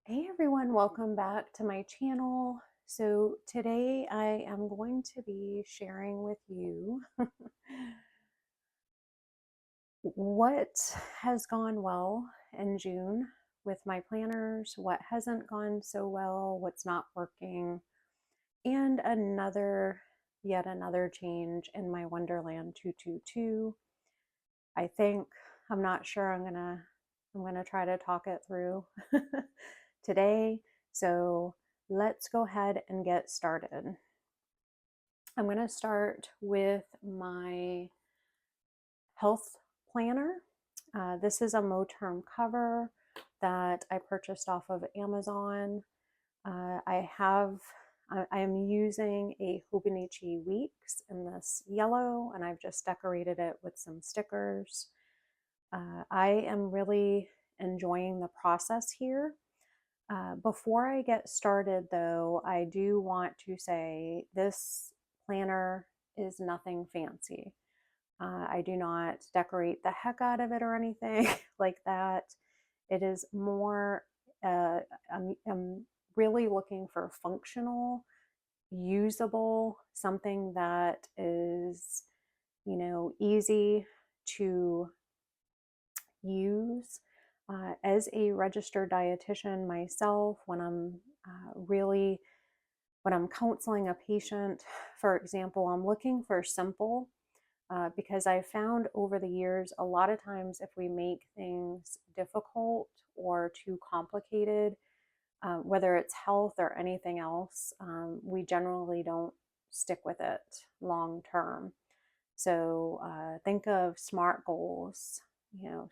Hey everyone, welcome back to my channel. So today I am going to be sharing with you what has gone well in June with my planners, what hasn't gone so well, what's not working, and yet another change in my Wonderland 222. I think, I'm not sure, I'm gonna try to talk it through today. So let's go ahead and get started. I'm going to start with my health planner. This is a Moterm cover that I purchased off of Amazon. I am using a Hobonichi Weeks in this yellow, and I've just decorated it with some stickers. I am really enjoying the process here. Before I get started, though, I do want to say this planner is nothing fancy. I do not decorate the heck out of it or anything like that. It is more, I'm really looking for functional, usable, something that is, easy to use. As a registered dietitian myself, when I'm counseling a patient, for example, I'm looking for simple, because I found over the years a lot of times if we make things difficult or too complicated, whether it's health or anything else, we generally don't stick with it long term. So think of SMART goals, you know,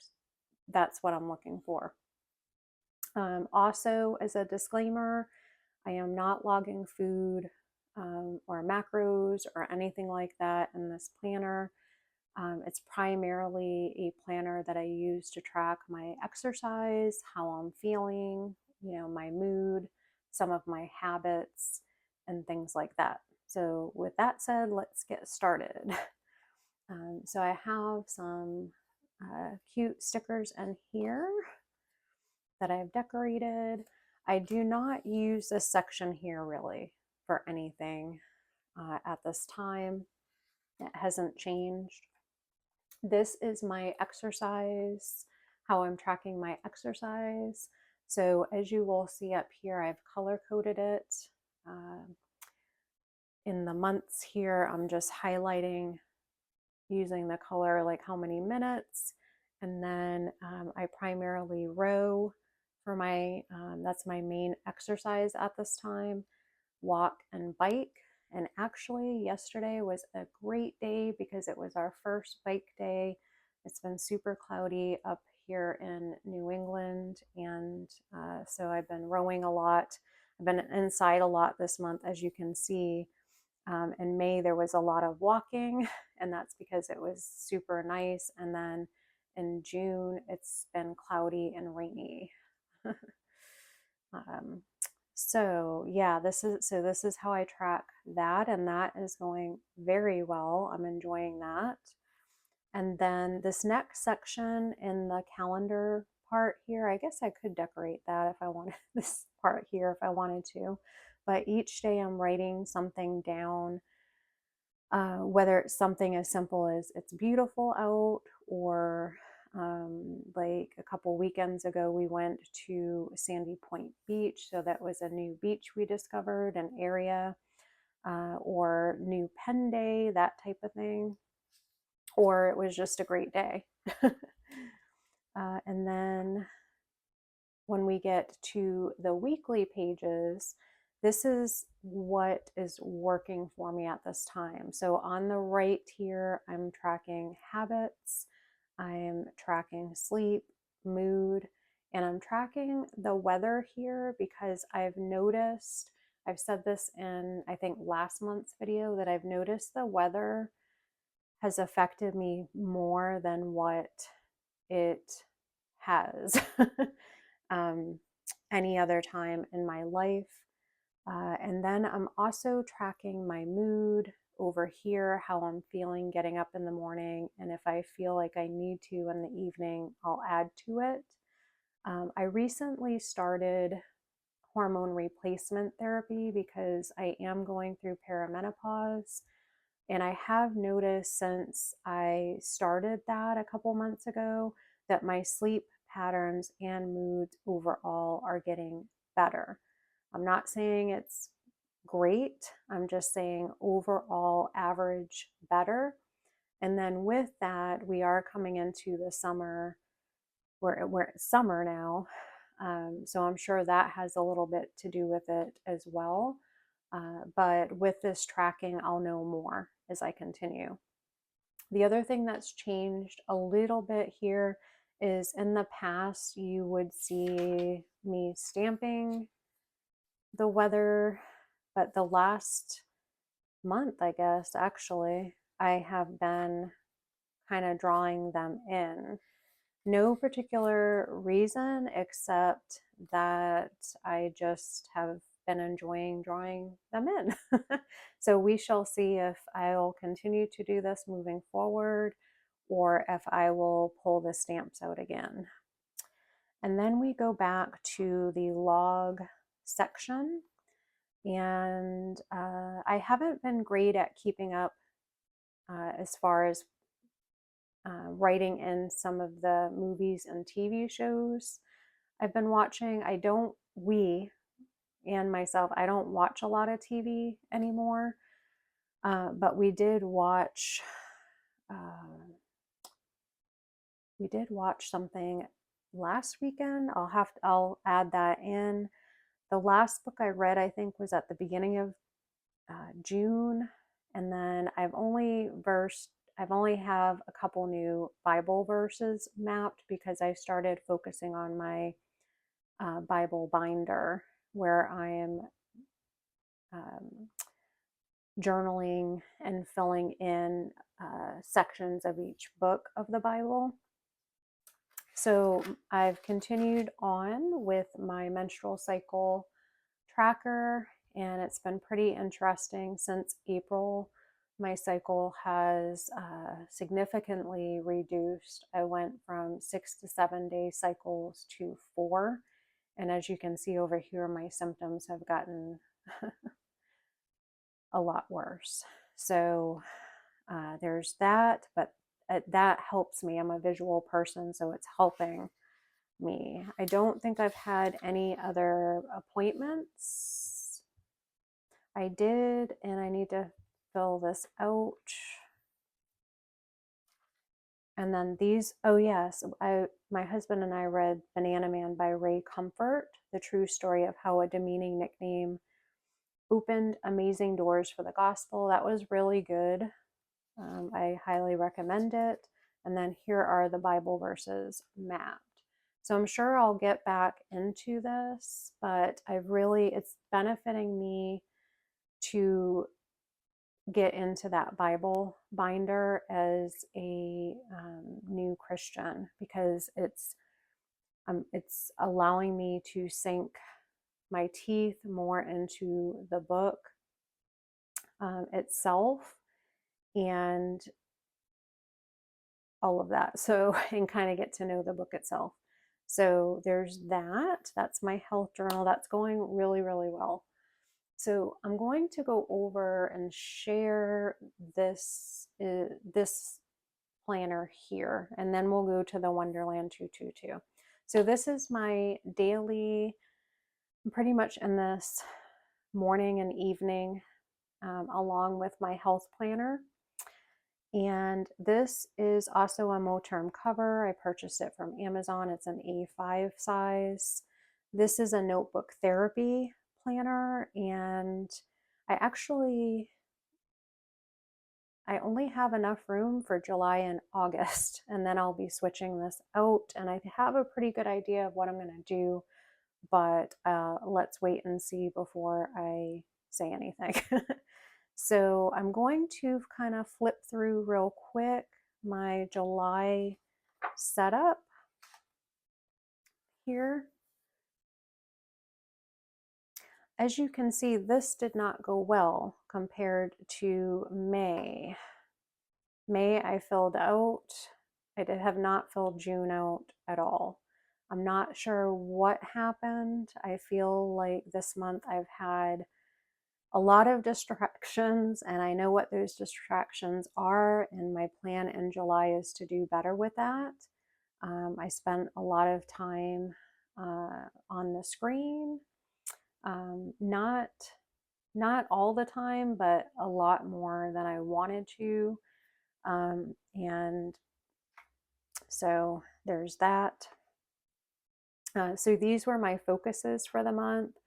that's what I'm looking for. Also, as a disclaimer, I am not logging food or macros or anything like that in this planner. It's primarily a planner that I use to track my exercise, how I'm feeling, my mood, some of my habits, and things like that. So with that said, let's get started. So I have some cute stickers in here that I've decorated. I do not use this section here really for anything at this time. It hasn't changed. This is my exercise, how I'm tracking my exercise. So as you will see up here, I've color coded it. In the months here, I'm just highlighting using the color, like how many minutes. And then I primarily row for that's my main exercise at this time, walk and bike. And actually yesterday was a great day because it was our first bike day. It's been super cloudy up here in New England. And so I've been rowing a lot. I've been inside a lot this month, as you can see. In May, there was a lot of walking, and that's because it was super nice. And then in June, it's been cloudy and rainy. um, so yeah, this is how I track that, and that is going very well. I'm enjoying that. And then this next section in the calendar part here, I guess I could decorate that if I wanted, this part here if I wanted to. But each day I'm writing something down, whether it's something as simple as it's beautiful out, or like a couple weekends ago, we went to Sandy Point Beach. So that was a new beach we discovered, an area, or new pen day, that type of thing. Or it was just a great day. And then when we get to the weekly pages, this is what is working for me at this time. So on the right here, I'm tracking habits, I'm tracking sleep, mood, and I'm tracking the weather here because I've noticed, I've said this in, I think, last month's video, that I've noticed the weather has affected me more than what it has any other time in my life. And then I'm also tracking my mood over here, how I'm feeling getting up in the morning. And if I feel like I need to in the evening, I'll add to it. I recently started hormone replacement therapy because I am going through perimenopause. And I have noticed since I started that a couple months ago that my sleep patterns and moods overall are getting better. I'm not saying it's great, I'm just saying overall average better. And then with that, we are coming into the summer. We're it's summer now. So I'm sure that has a little bit to do with it as well. But with this tracking, I'll know more as I continue. The other thing that's changed a little bit here is in the past, you would see me stamping the weather, but the last month, I guess, actually, I have been kind of drawing them in. No particular reason except that I just have been enjoying drawing them in. So we shall see if I'll continue to do this moving forward or if I will pull the stamps out again. And then we go back to the log section. And I haven't been great at keeping up as far as writing in some of the movies and TV shows I've been watching. We and myself, I don't watch a lot of TV anymore, but we did watch something last weekend. I'll add that in. The last book I read, I think, was at the beginning of June, and then I've only have a couple new Bible verses mapped because I started focusing on my Bible binder where I am journaling and filling in sections of each book of the Bible. So I've continued on with my menstrual cycle tracker, and it's been pretty interesting. Since April, my cycle has significantly reduced. I went from 6 to 7 day cycles to 4. And as you can see over here, my symptoms have gotten a lot worse. So there's that, but that helps me. I'm a visual person, so it's helping me. I don't think I've had any other appointments. I did, and I need to fill this out. And then these, oh yes, my husband and I read Banana Man by Ray Comfort, the true story of how a demeaning nickname opened amazing doors for the gospel. That was really good. I highly recommend it. And then here are the Bible verses mapped. So I'm sure I'll get back into this, but it's benefiting me to get into that Bible binder as a new Christian because it's allowing me to sink my teeth more into the book itself and all of that. So, and kind of get to know the book itself. So there's that. That's my health journal. That's going really, really well. So I'm going to go over and share this planner here, and then we'll go to the Wonderland 222. So this is my daily, I'm pretty much in this morning and evening along with my health planner. And this is also a Moterm cover. I purchased it from Amazon. It's an A5 size. This is a notebook therapy planner, and I only have enough room for July and August, and then I'll be switching this out, and I have a pretty good idea of what I'm going to do, but let's wait and see before I say anything. So I'm going to kind of flip through real quick my July setup here. As you can see, this did not go well compared to May. May I filled out. I have not filled June out at all. I'm not sure what happened. I feel like this month I've had a lot of distractions, and I know what those distractions are, and my plan in July is to do better with that. I spent a lot of time on the screen, not all the time, but a lot more than I wanted to. And so there's that. So these were my focuses for the month,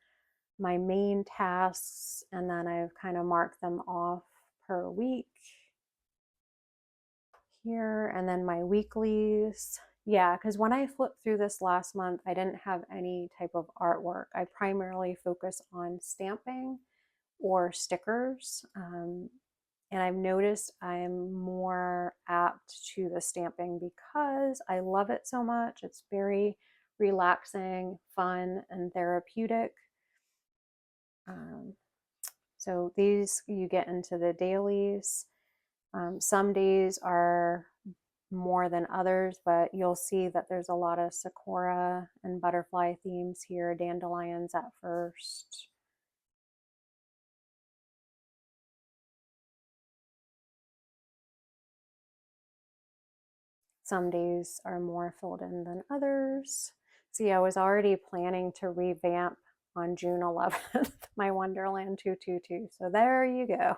my main tasks, and then I've kind of marked them off per week here, and then my weeklies. Yeah, because when I flipped through this last month, I didn't have any type of artwork. I primarily focus on stamping or stickers. And I've noticed I'm more apt to the stamping because I love it so much. It's very relaxing, fun, and therapeutic. So these, you get into the dailies. Some days are more than others, but you'll see that there's a lot of sakura and butterfly themes here, dandelions at first. Some days are more filled in than others. See, I was already planning to revamp on June 11th my Wonderland 222. So there you go.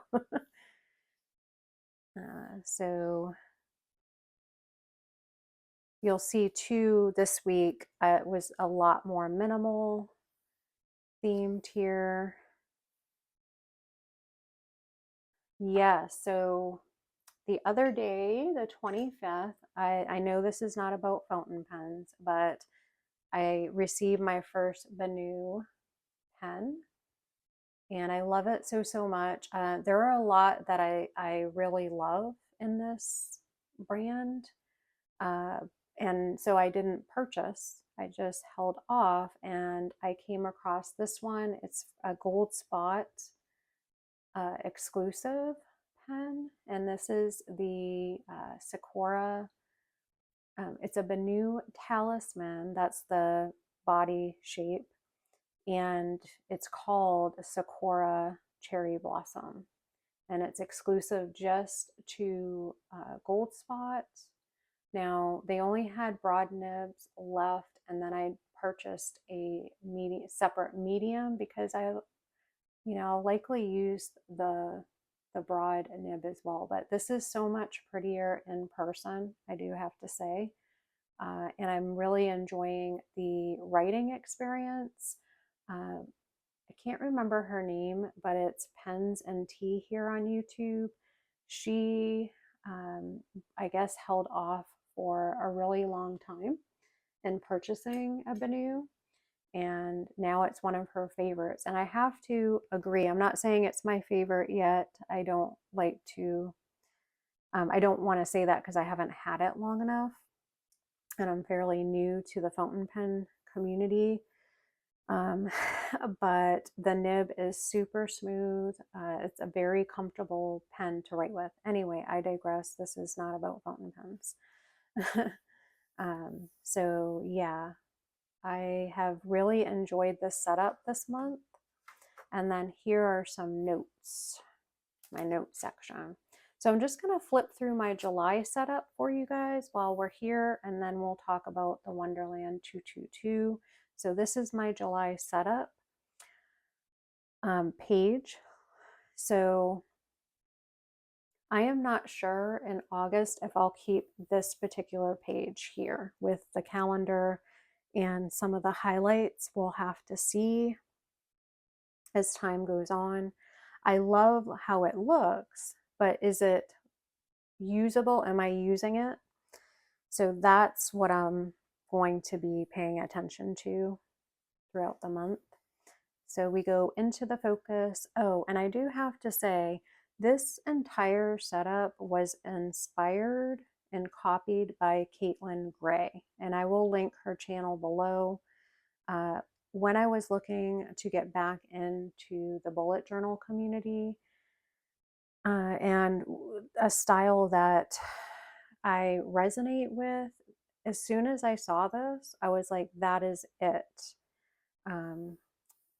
So you'll see too this week it was a lot more minimal themed here. Yeah, so the other day, the 25th, I know this is not about fountain pens, but I received my first Banu pen, and I love it so much. There are a lot that I really love in this brand, uh, and so I didn't purchase. I just held off, and I came across this one. It's a gold spot exclusive pen, and this is the Sakura. It's a Banu talisman. That's the body shape, and it's called Sakura Cherry Blossom, and it's exclusive just to Gold Spot. Now they only had broad nibs left, and then I purchased a separate medium because I'll likely use the broad nib as well. But this is so much prettier in person, I do have to say. And I'm really enjoying the writing experience. I can't remember her name, but it's Pens and Tea here on YouTube. She, I guess, held off for a really long time in purchasing a Banu, and now it's one of her favorites. And I have to agree, I'm not saying it's my favorite yet. I don't like to, I don't want to say that because I haven't had it long enough, and I'm fairly new to the fountain pen community. Um, but the nib is super smooth. It's a very comfortable pen to write with. Anyway, I digress. This is not about fountain pens. So yeah, I have really enjoyed this setup this month. And then here are some notes, my note section. So I'm just going to flip through my July setup for you guys while we're here, and then we'll talk about the Wonderland 222. So this is my July setup page. So I am not sure in August if I'll keep this particular page here with the calendar and some of the highlights. We'll have to see as time goes on. I love how it looks, but is it usable? Am I using it? So that's what I'm going to be paying attention to throughout the month. So we go into the focus. Oh, and I do have to say, this entire setup was inspired and copied by Kaitlin Grey, and I will link her channel below. When I was looking to get back into the bullet journal community, and a style that I resonate with as soon as I saw this, I was like, that is it. Um,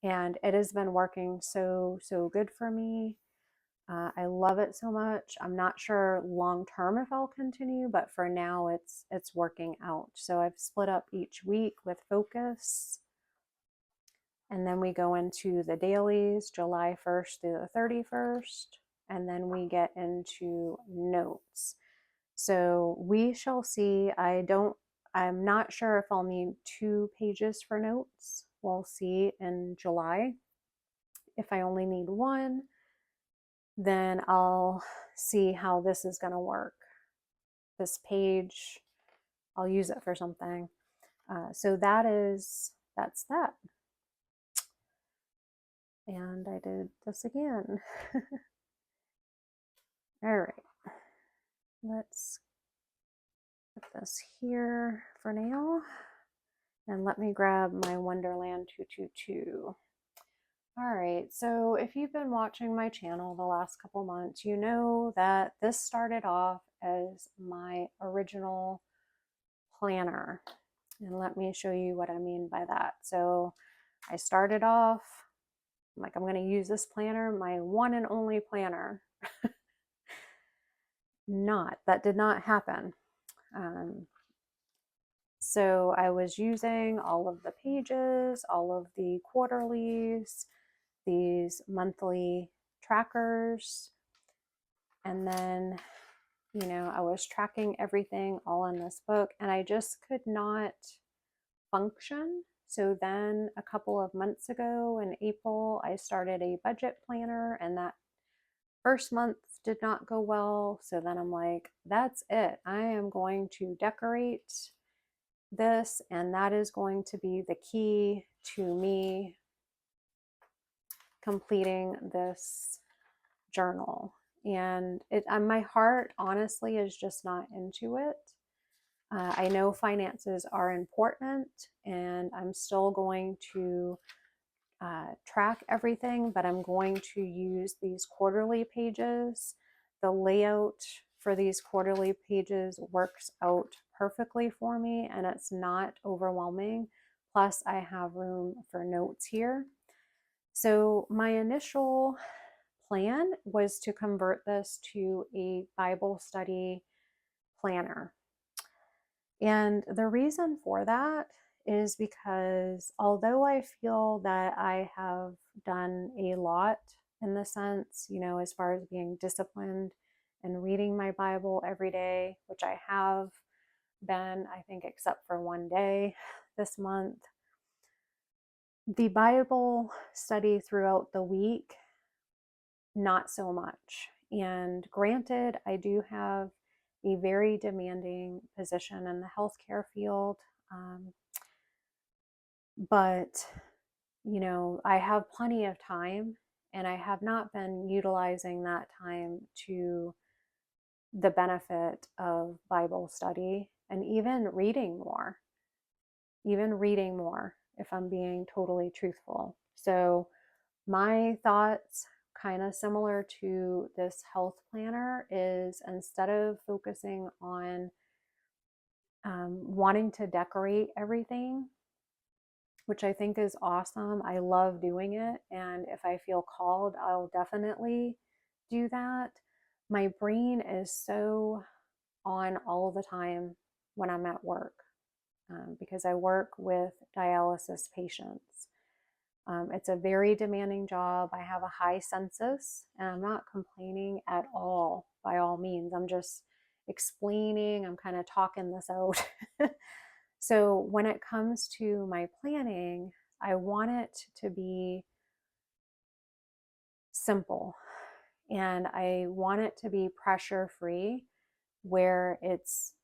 and it has been working so good for me. I love it so much. I'm not sure long term if I'll continue, but for now it's working out. So I've split up each week with focus, and then we go into the dailies, July 1st through the 31st, and then we get into notes. So we shall see. I'm not sure if I'll need 2 pages for notes. We'll see in July. If I only need one, then I'll see how this is going to work. This page, I'll use it for something. So that's that. And I did this again. All right, let's put this here for now. And let me grab my Wonderland 222. All right, so if you've been watching my channel the last couple months, you know that this started off as my original planner. And let me show you what I mean by that. So I started off, I'm like, I'm going to use this planner, my one and only planner. That did not happen. So I was using all of the pages, all of the quarterlies, these monthly trackers, and then, I was tracking everything all in this book, and I just could not function. So then a couple of months ago in April, I started a budget planner, and that first month did not go well. So then I'm like, that's it. I am going to decorate this, and that is going to be the key to me completing this journal. And my heart honestly is just not into it. I know finances are important, and I'm still going to track everything, but I'm going to use these quarterly pages. The layout for these quarterly pages works out perfectly for me, and it's not overwhelming. Plus, I have room for notes here. So my initial plan was to convert this to a Bible study planner. And the reason for that is because although I feel that I have done a lot in the sense, as far as being disciplined and reading my Bible every day, which I have been, I think, except for one day this month, the Bible study throughout the week, not so much. And granted, I do have a very demanding position in the healthcare field. But, I have plenty of time, and I have not been utilizing that time to the benefit of Bible study and even reading more, if I'm being totally truthful. So my thoughts, kind of similar to this health planner, is instead of focusing on wanting to decorate everything, which I think is awesome. I love doing it. And if I feel called, I'll definitely do that. My brain is so on all the time when I'm at work because I work with dialysis patients. It's a very demanding job. I have a high census, and I'm not complaining at all, by all means. I'm just explaining, I'm kind of talking this out. So when it comes to my planning, I want it to be simple, and I want it to be pressure free, where it's,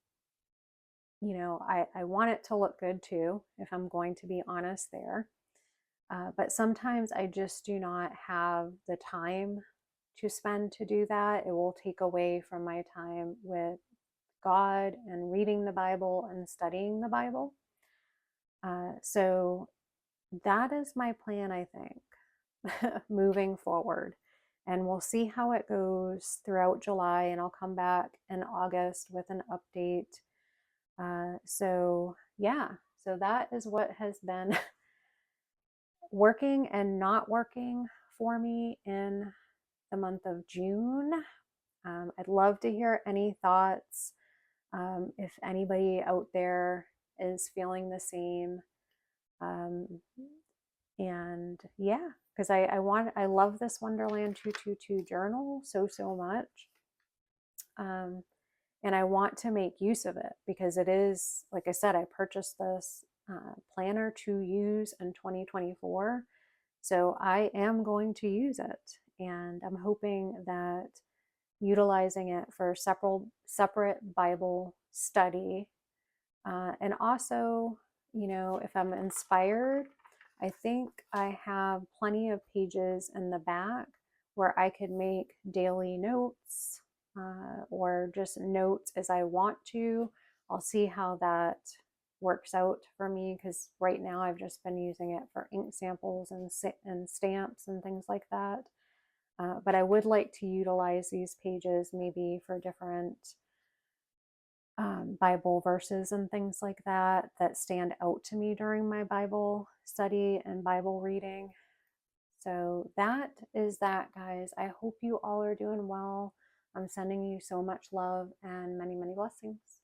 I want it to look good too, if I'm going to be honest there. But sometimes I just do not have the time to spend to do that. It will take away from my time with God and reading the Bible and studying the Bible. So that is my plan, I think, moving forward. And we'll see how it goes throughout July, and I'll come back in August with an update So yeah, so that is what has been working and not working for me in the month of June. I'd love to hear any thoughts. If anybody out there is feeling the same. Um, and yeah, because I love this Wonderland 222 journal so much. Um, and I want to make use of it because it is, like I said, I purchased this planner to use in 2024. So I am going to use it. And I'm hoping that utilizing it for separate Bible study, and also, if I'm inspired, I think I have plenty of pages in the back where I could make daily notes, or just notes as I want to. I'll see how that works out for me because right now I've just been using it for ink samples and stamps and things like that. But I would like to utilize these pages maybe for different Bible verses and things like that that stand out to me during my Bible study and Bible reading. So that is that, guys. I hope you all are doing well. I'm sending you so much love and many, many blessings.